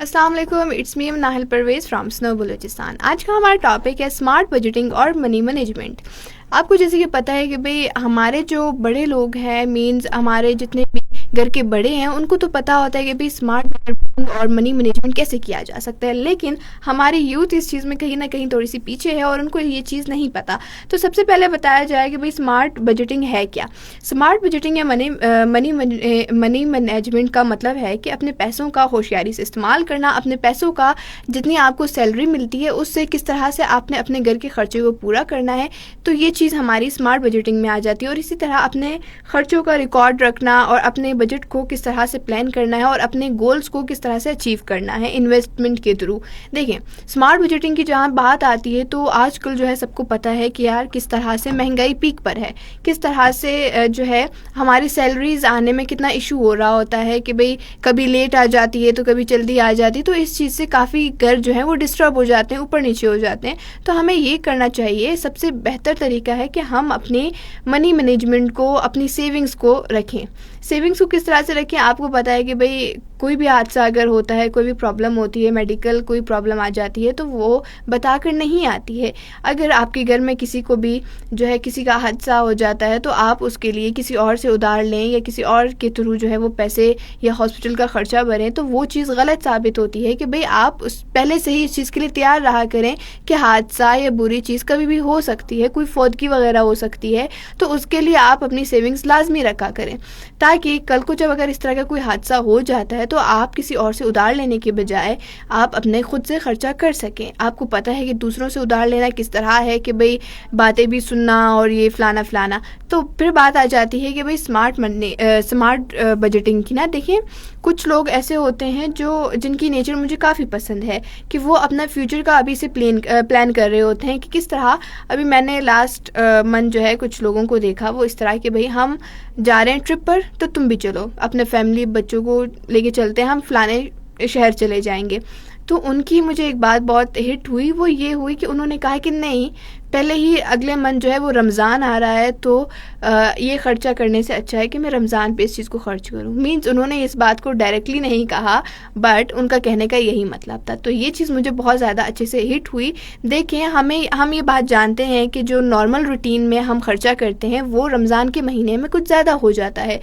अस्सलाम वालेकुम, it's me Nahil Parvez from Snow Balochistan. आज का हमारा टॉपिक है स्मार्ट बजटिंग और मनी मैनेजमेंट। आपको जैसे कि पता है कि भाई हमारे जो बड़े लोग हैं, मींस हमारे जितने भी घर के बड़े हैं, उनको तो पता होता है कि भाई स्मार्ट बजटिंग और मनी मैनेजमेंट कैसे किया जा सकता है, लेकिन हमारी यूथ इस चीज़ में कहीं ना कहीं थोड़ी सी पीछे है और उनको ये चीज़ नहीं पता। तो सबसे पहले बताया जाए कि भाई स्मार्ट बजटिंग है क्या। स्मार्ट बजटिंग या मनी मैनेजमेंट का मतलब है कि अपने पैसों का होशियारी से इस्तेमाल करना, अपने पैसों का जितनी आपको सैलरी मिलती है उससे किस तरह से आपने अपने घर के खर्चे को पूरा करना है, तो ये चीज़ हमारी स्मार्ट बजटिंग में आ जाती है। और इसी तरह अपने खर्चों का रिकॉर्ड रखना और अपने बजट को किस तरह से प्लान करना है और अपने गोल्स को किस तरह से अचीव करना है इन्वेस्टमेंट के थ्रू। देखिए, स्मार्ट बजटिंग की जहाँ बात आती है तो आजकल जो है सबको पता है कि यार किस तरह से महंगाई पीक पर है, किस तरह से जो है हमारी सैलरीज आने में कितना इशू हो रहा होता है कि भाई कभी लेट आ जाती है तो कभी जल्दी आ जाती है। तो इस चीज़ से काफ़ी घर जो है वो डिस्टर्ब हो जाते हैं, ऊपर नीचे हो जाते हैं। तो हमें ये करना चाहिए, सबसे बेहतर तरीका है कि हम अपने मनी मैनेजमेंट को, अपनी सेविंग्स को रखें। सेविंग्स को किस तरह से रखें, आपको पता है कि भाई कोई भी हादसा अगर होता है, कोई भी प्रॉब्लम होती है, मेडिकल कोई प्रॉब्लम आ जाती है तो वो बताकर नहीं आती है। अगर आपके घर में किसी को भी जो है किसी का हादसा हो जाता है तो आप उसके लिए किसी और से उधार लें या किसी और के थ्रू जो है वो पैसे या हॉस्पिटल का खर्चा भरें, तो वो चीज़ गलत साबित होती है कि भाई आप उस पहले से ही इस चीज़ के लिए तैयार रहा करें कि हादसा या बुरी चीज़ कभी भी हो सकती है, कोई फौतगी वगैरह हो सकती है। तो उसके लिए आप अपनी सेविंग्स लाजमी रखा करें, ताकि कल को जब अगर इस तरह का कोई हादसा हो जाता है तो आप किसी और से उधार लेने के बजाय आप अपने खुद से खर्चा कर सकें। आपको पता है कि दूसरों से उधार लेना किस तरह है कि भाई बातें भी सुनना और ये फलाना फलाना। तो फिर बात आ जाती है कि भाई स्मार्ट बजटिंग की ना। देखिए, कुछ लोग ऐसे होते हैं जिनकी नेचर मुझे काफ़ी पसंद है कि वो अपना फ्यूचर का अभी से प्लान कर रहे होते हैं कि किस तरह। अभी मैंने लास्ट मंथ जो है कुछ लोगों को देखा, वो इस तरह के भाई हम जा रहे हैं ट्रिप पर तो तुम भी चलो, अपने फैमिली बच्चों को लेके चलते हैं, हम फलाने शहर चले जाएंगे। तो उनकी मुझे एक बात बहुत हिट हुई, वो ये हुई कि उन्होंने कहा कि नहीं, पहले ही अगले मंथ जो है वो रमज़ान आ रहा है तो ये ख़र्चा करने से अच्छा है कि मैं रमज़ान पे इस चीज़ को खर्च करूँ। मीन्स उन्होंने इस बात को डायरेक्टली नहीं कहा, बट उनका कहने का यही मतलब था। तो ये चीज़ मुझे बहुत ज़्यादा अच्छे से हिट हुई। देखें, हम ये बात जानते हैं कि जो नॉर्मल रूटीन में हम खर्चा करते हैं वो रमज़ान के महीने में कुछ ज़्यादा हो जाता है,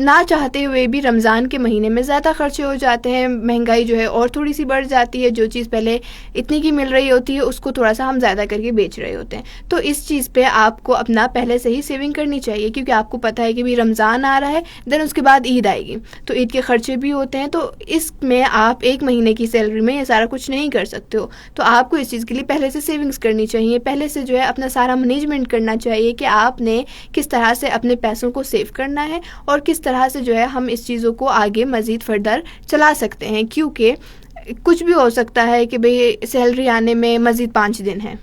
ना चाहते हुए भी रमज़ान के महीने में ज़्यादा खर्चे हो जाते हैं। महंगाई जो है और थोड़ी सी बढ़ जाती है, जो चीज़ पहले इतनी की मिल रही होती है उसको थोड़ा सा हम ज़्यादा करके बेच रहे होते हैं। तो इस चीज़ पे आपको अपना पहले से ही सेविंग करनी चाहिए, क्योंकि आपको पता है कि भी रमज़ान आ रहा है, देन उसके बाद ईद आएगी, तो ईद के खर्चे भी होते हैं। तो इसमें आप एक महीने की सैलरी में ये सारा कुछ नहीं कर सकते हो। तो आपको इस चीज़ के लिए पहले से सेविंग्स करनी चाहिए, पहले से जो है अपना सारा मैनेजमेंट करना चाहिए कि आपने किस तरह से अपने पैसों को सेव करना है और किस तरह से जो है हम इस चीज़ों को आगे मज़ीद फर्दर चला सकते हैं। क्योंकि कुछ भी हो सकता है कि भाई सैलरी आने में मज़ीद 5 दिन है,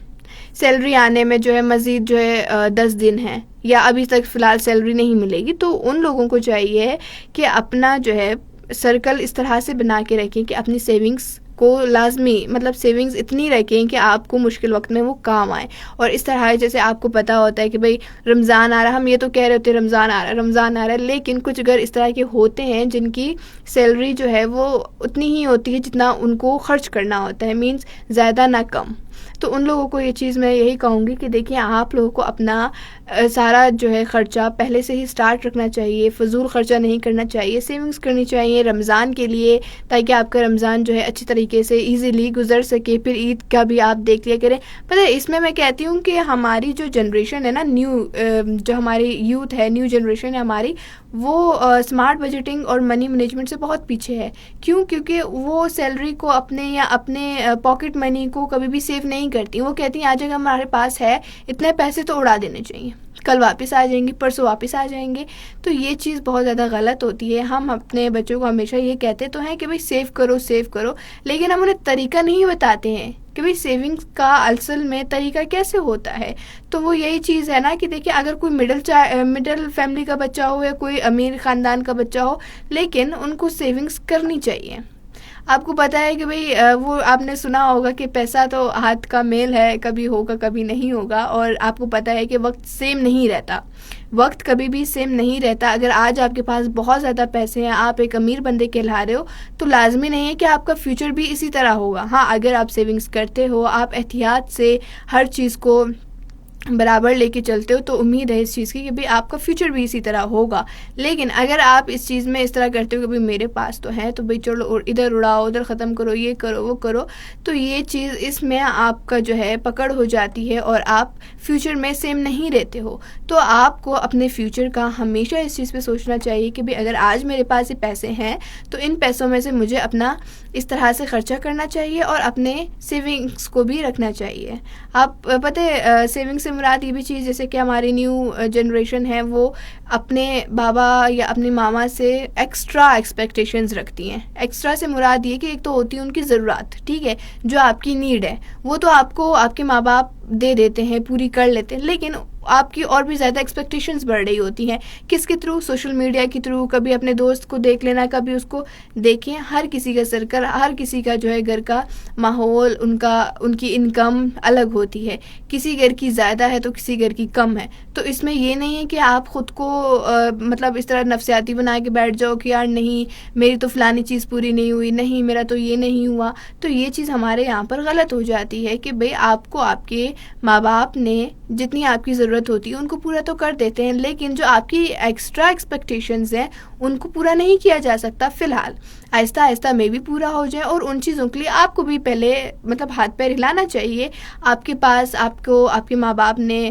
सैलरी आने में जो है मज़ीद जो है 10 दिन है, या अभी तक फ़िलहाल सैलरी नहीं मिलेगी। तो उन लोगों को चाहिए कि अपना जो है सर्कल इस तरह से बना के रखें कि अपनी सेविंग्स को लाजमी, मतलब सेविंग्स इतनी रखें कि आपको मुश्किल वक्त में वो काम आए। और इस तरह जैसे आपको पता होता है कि भाई रमज़ान आ रहा है, हम ये तो कह रहे होते हैं रमज़ान आ रहा है रमज़ान आ रहा है, लेकिन कुछ घर इस तरह के होते हैं जिनकी सैलरी जो है वो उतनी ही होती है जितना उनको खर्च करना होता है, मीन्स ज़्यादा ना कम। तो उन लोगों को ये चीज़ मैं यही कहूँगी कि देखिए, आप लोगों को अपना सारा जो है ख़र्चा पहले से ही स्टार्ट रखना चाहिए, फ़जूल ख़र्चा नहीं करना चाहिए, सेविंग्स करनी चाहिए रमज़ान के लिए, ताकि आपका रमज़ान जो है अच्छी तरीके से ईज़िली गुजर सके। फिर ईद का भी आप देख लिया करें। पता है, इसमें मैं कहती हूँ कि हमारी जो जनरेशन है ना, जो हमारी यूथ है, न्यू जनरेशन है हमारी, वो स्मार्ट बजटिंग और मनी मैनेजमेंट से बहुत पीछे है। क्यों? क्योंकि वो सैलरी को अपने पॉकेट मनी को कभी भी सेव नहीं करती। वो कहती हैं आज अगर हमारे पास है इतने पैसे तो उड़ा देने चाहिए, कल वापस आ जाएंगे, परसों वापस आ जाएंगे। तो ये चीज़ बहुत ज़्यादा गलत होती है। हम अपने बच्चों को हमेशा ये कहते तो हैं कि भाई सेव करो, लेकिन हम उन्हें तरीका नहीं बताते हैं कि भाई सेविंग्स का असल में तरीका कैसे होता है। तो वो यही चीज़ है ना कि देखिए, अगर कोई मिडिल फैमिली का बच्चा हो या कोई अमीर ख़ानदान का बच्चा हो, लेकिन उनको सेविंग्स करनी चाहिए। आपको पता है कि भाई वो आपने सुना होगा कि पैसा तो हाथ का मेल है, कभी होगा कभी नहीं होगा। और आपको पता है कि वक्त सेम नहीं रहता, वक्त कभी भी सेम नहीं रहता। अगर आज आपके पास बहुत ज़्यादा पैसे हैं, आप एक अमीर बंदे कहला रहे हो, तो लाजमी नहीं है कि आपका फ्यूचर भी इसी तरह होगा। हाँ, अगर आप सेविंग्स करते हो, आप एहतियात से हर चीज़ को बराबर लेके चलते हो, तो उम्मीद है इस चीज़ की कि भाई आपका फ्यूचर भी इसी तरह होगा। लेकिन अगर आप इस चीज़ में इस तरह करते हो कि भाई मेरे पास तो है, तो भाई चलो इधर उड़ाओ, उधर ख़त्म करो, ये करो वो करो, तो ये चीज़ इसमें आपका जो है पकड़ हो जाती है और आप फ्यूचर में सेम नहीं रहते हो। तो आपको अपने फ्यूचर का हमेशा इस चीज़ पे सोचना चाहिए कि भाई अगर आज मेरे पास ये पैसे हैं, तो इन पैसों में से मुझे अपना इस तरह से ख़र्चा करना चाहिए और अपने सेविंग्स को भी रखना चाहिए। आप पता है सेविंग्स से मुराद ये भी चीज़, जैसे कि हमारी न्यू जनरेशन है, वो अपने बाबा या अपने मामा से एक्स्ट्रा एक्सपेक्टेशंस रखती हैं। एक्स्ट्रा से मुराद ये कि एक तो होती है उनकी ज़रूरत, ठीक है, जो आपकी नीड है वो तो आपको आपके माँ बाप दे देते हैं, पूरी कर लेते हैं, लेकिन आपकी और भी ज़्यादा एक्सपेक्टेशंस बढ़ रही होती हैं। किसके थ्रू? सोशल मीडिया के थ्रू। कभी अपने दोस्त को देख लेना, कभी उसको देखें। हर किसी का सर्कल, हर किसी का जो है घर का माहौल, उनकी इनकम अलग होती है। किसी घर की ज़्यादा है तो किसी घर की कम है। तो इसमें ये नहीं है कि आप ख़ुद को मतलब इस तरह नफसियाती बना के बैठ जाओ कि यार नहीं मेरी तो फ़लानी चीज़ पूरी नहीं हुई, नहीं मेरा तो ये नहीं हुआ। तो ये चीज़ हमारे यहाँ पर गलत हो जाती है कि भाई आपको आपके माँ बाप ने जितनी आपकी ज़रूरत होती है उनको पूरा तो कर देते हैं, लेकिन जो आपकी एक्स्ट्रा एक्सपेक्टेशंस हैं उनको पूरा नहीं किया जा सकता। फ़िलहाल आहिस्ता आहिस्ता में भी पूरा हो जाए, और उन चीज़ों के लिए आपको भी पहले मतलब हाथ पैर हिलाना चाहिए। आपके पास आपको आपके माँ बाप ने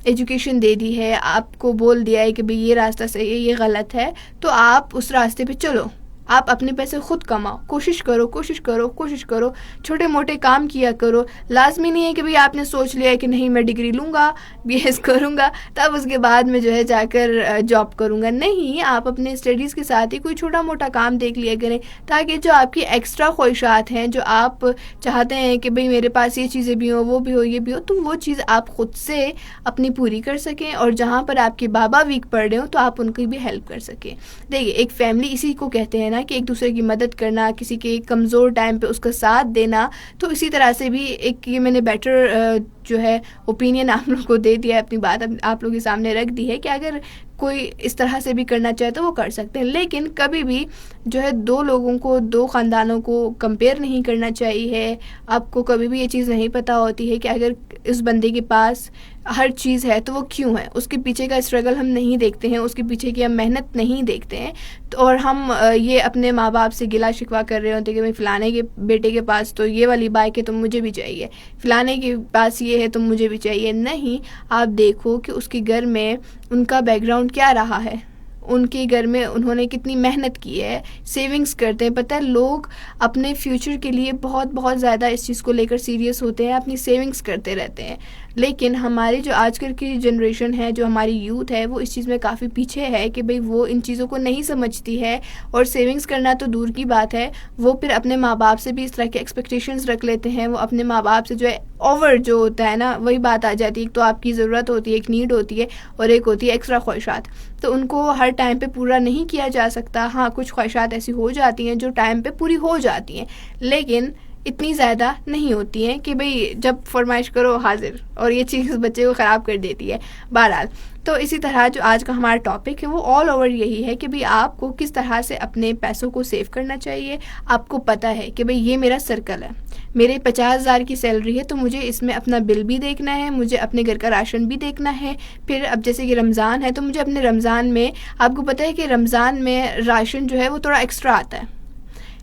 एजुकेशन दे दी है, आपको बोल दिया है कि भाई ये रास्ता सही है, ये गलत है, तो आप उस रास्ते पे चलो। आप अपने पैसे खुद कमाओ, कोशिश करो कोशिश करो कोशिश करो, छोटे मोटे काम किया करो। लाजमी नहीं है कि भाई आपने सोच लिया है कि नहीं मैं डिग्री लूँगा, बीएस करूँगा, तब उसके बाद में जो है जाकर जॉब करूँगा। नहीं, आप अपने स्टडीज़ के साथ ही कोई छोटा मोटा काम देख लिया करें, ताकि जो आपकी एक्स्ट्रा ख्वाहिशात हैं, जो आप चाहते हैं कि भाई मेरे पास ये चीज़ें भी हो, वो भी हो, ये भी हो, तो वो चीज़ आप ख़ुद से अपनी पूरी कर सकें। और जहाँ पर आपके बाबा वीक पड़ रहे हो तो आप उनकी भी हेल्प कर सकें। देखिए, एक फैमिली इसी को कहते हैं कि एक दूसरे की मदद करना, किसी के कमज़ोर टाइम पे उसका साथ देना। तो इसी तरह से भी एक ये मैंने बेटर जो है ओपिनियन आप लोगों को दे दिया है, अपनी बात आप लोगों के सामने रख दी है कि अगर कोई इस तरह से भी करना चाहे तो वो कर सकते हैं। लेकिन कभी भी जो है दो लोगों को, दो ख़ानदानों को कंपेयर नहीं करना चाहिए। आपको कभी भी ये चीज़ नहीं पता होती है कि अगर इस बंदे के पास हर चीज़ है तो वो क्यों है, उसके पीछे का स्ट्रगल हम नहीं देखते हैं, उसके पीछे की हम मेहनत नहीं देखते हैं। तो और हम ये अपने माँ बाप से गिला शिकवा कर रहे होते हैं कि भाई फ़लाने के बेटे के पास तो ये वाली बाइक है तो मुझे भी चाहिए, फ़लाने के पास ये है तो मुझे भी चाहिए। नहीं, आप देखो कि उसके घर में उनका बैकग्राउंड क्या रहा है, उनके घर में उन्होंने कितनी मेहनत की है, सेविंग्स करते हैं। पता है, लोग अपने फ्यूचर के लिए बहुत बहुत ज़्यादा इस चीज़ को लेकर सीरियस होते हैं, अपनी सेविंग्स करते रहते हैं। लेकिन हमारी जो आजकल की जनरेशन है, जो हमारी यूथ है, वो इस चीज़ में काफ़ी पीछे है कि भाई वो इन चीज़ों को नहीं समझती है। और सेविंग्स करना तो दूर की बात है, वो फिर अपने माँ बाप से भी इस तरह के एक्सपेक्टेशंस रख लेते हैं। वो अपने माँ बाप से जो है ओवर जो होता है ना, वही बात आ जाती है। एक तो आपकी ज़रूरत होती है, एक नीड होती है, और एक होती है एक्स्ट्रा ख्वाहिशात। तो उनको हर टाइम पे पूरा नहीं किया जा सकता। हाँ, कुछ ख्वाहिशात ऐसी हो जाती हैं जो टाइम पे पूरी हो जाती हैं, लेकिन इतनी ज़्यादा नहीं होती हैं कि भाई जब फरमाइश करो हाजिर, और ये चीज़ बच्चे को ख़राब कर देती है। बहरहाल, तो इसी तरह जो आज का हमारा टॉपिक है वो ऑल ओवर यही है कि भाई आपको किस तरह से अपने पैसों को सेव करना चाहिए। आपको पता है कि भाई ये मेरा सर्कल है, मेरे 50,000 की सैलरी है, तो मुझे इसमें अपना बिल भी देखना है, मुझे अपने घर का राशन भी देखना है। फिर अब जैसे कि रमज़ान है, तो मुझे अपने रमज़ान में, आपको पता है कि रमज़ान में राशन जो है वो थोड़ा एक्स्ट्रा आता है,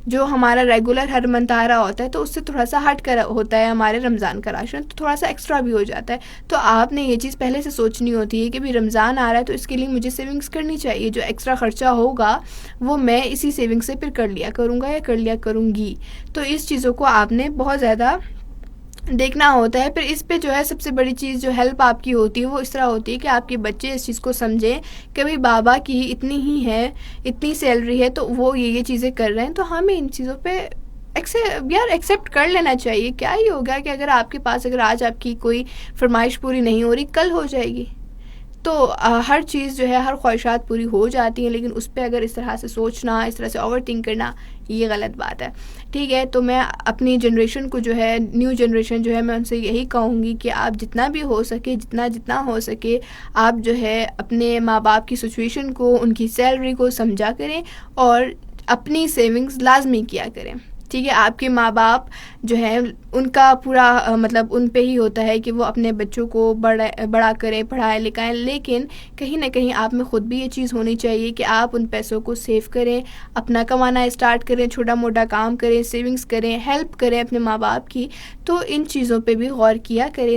जो हमारा रेगुलर हर मंथ आ रहा होता है, तो उससे थोड़ा सा हट कर होता है हमारे रमज़ान का राशन, तो थोड़ा सा एक्स्ट्रा भी हो जाता है। तो आपने ये चीज़ पहले से सोचनी होती है कि भाई रमज़ान आ रहा है तो इसके लिए मुझे सेविंग्स करनी चाहिए। जो एक्स्ट्रा ख़र्चा होगा वो मैं इसी सेविंग्स से फिर कर लिया करूँगा या कर लिया करूँगी। तो इस चीज़ों को आपने बहुत ज़्यादा देखना होता है। फिर इस पे जो है सबसे बड़ी चीज़ जो हेल्प आपकी होती है वो इस तरह होती है कि आपके बच्चे इस चीज़ को समझें कि भाई बाबा की इतनी ही है, इतनी सैलरी है, तो वो ये चीज़ें कर रहे हैं, तो हमें इन चीज़ों पे एक्सेप्ट कर लेना चाहिए। क्या ही होगा कि अगर आपके पास, अगर आज आपकी कोई फरमाइश पूरी नहीं हो रही, कल हो जाएगी। तो हर चीज़ जो है, हर ख्वाहिशात पूरी हो जाती हैं, लेकिन उस पे अगर इस तरह से सोचना, इस तरह से ओवर थिंक करना, ये गलत बात है। ठीक है, तो मैं अपनी जनरेशन को जो है, न्यू जनरेशन जो है, मैं उनसे यही कहूँगी कि आप जितना भी हो सके, जितना हो सके, आप जो है अपने माँ बाप की सिचुएशन को, उनकी सैलरी को समझा करें और अपनी सेविंग्स लाजमी किया करें। ठीक है, आपके माँ बाप जो है, उनका पूरा मतलब उन पे ही होता है कि वो अपने बच्चों को बड़ा करें, पढ़ाएं लिखाएं, लेकिन कहीं ना कहीं आप में ख़ुद भी ये चीज़ होनी चाहिए कि आप उन पैसों को सेव करें, अपना कमाना स्टार्ट करें, छोटा मोटा काम करें, सेविंग्स करें, हेल्प करें अपने माँ बाप की। तो इन चीज़ों पे भी गौर किया करें।